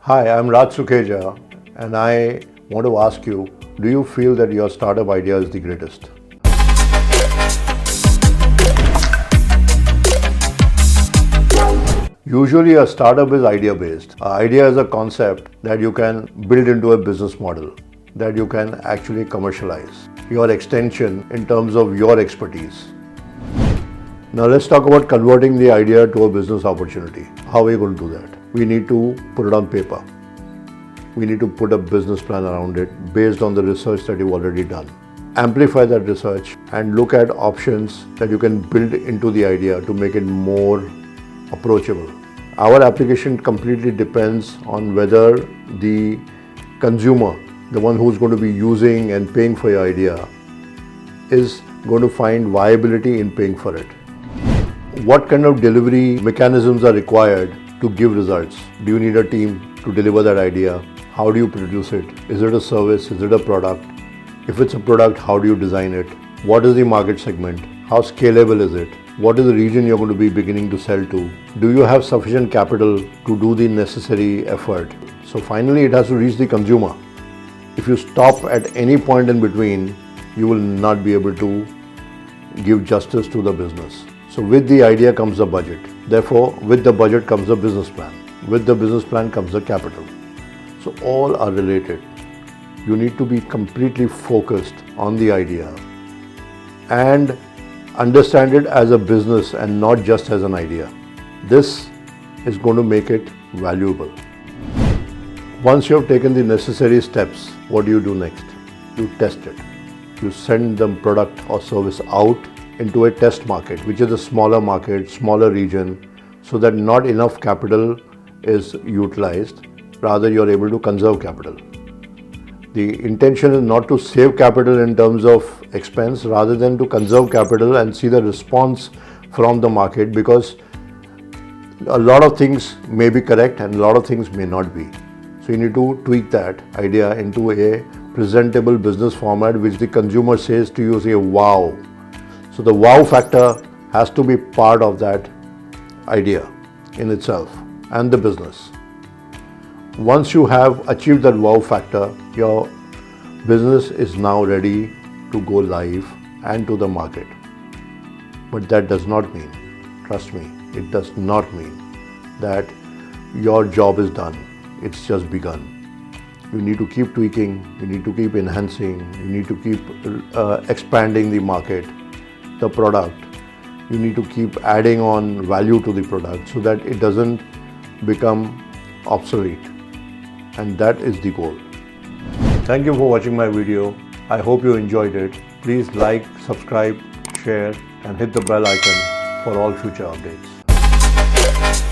Hi, I'm Raj Sukheja, and I want to ask you, do you feel that your startup idea is the greatest? Usually a startup is idea based. An idea is a concept that you can build into a business model, that you can actually commercialize. Your extension in terms of your expertise. Now let's talk about converting the idea to a business opportunity. How are we going to do that? We need to put it on paper. We need to put a business plan around it based on the research that you've already done. Amplify that research and look at options that you can build into the idea to make it more approachable. Our application completely depends on whether the consumer, the one who's going to be using and paying for your idea, is going to find viability in paying for it. What kind of delivery mechanisms are required to give results? Do you need a team to deliver that idea? How do you produce it? Is it a service? Is it a product? If it's a product, how do you design it? What is the market segment? How scalable is it? What is the region you're going to be beginning to sell to? Do you have sufficient capital to do the necessary effort? So finally, it has to reach the consumer. If you stop at any point in between, you will not be able to give justice to the business. So with the idea comes the budget. Therefore, with the budget comes the business plan. With the business plan comes the capital. So all are related. You need to be completely focused on the idea and understand it as a business and not just as an idea. This is going to make it valuable. Once you have taken the necessary steps, what do you do next? You test it. You send the product or service out into a test market, which is a smaller market, smaller region, so that not enough capital is utilized. Rather, you're able to conserve capital. The intention is not to save capital in terms of expense, rather than to conserve capital and see the response from the market, because a lot of things may be correct and a lot of things may not be. So you need to tweak that idea into a presentable business format which the consumer says to you, say, wow. So the wow factor has to be part of that idea in itself and the business. Once you have achieved that wow factor, your business is now ready to go live and to the market. But that does not mean, trust me, it does not mean that your job is done. It's just begun. You need to keep tweaking, you need to keep enhancing, you need to keep expanding the market, the product. You need to keep adding on value to the product so that it doesn't become obsolete. And that is the goal. Thank you for watching my video. I hope you enjoyed it. Please like, subscribe, share, and hit the bell icon for all future updates.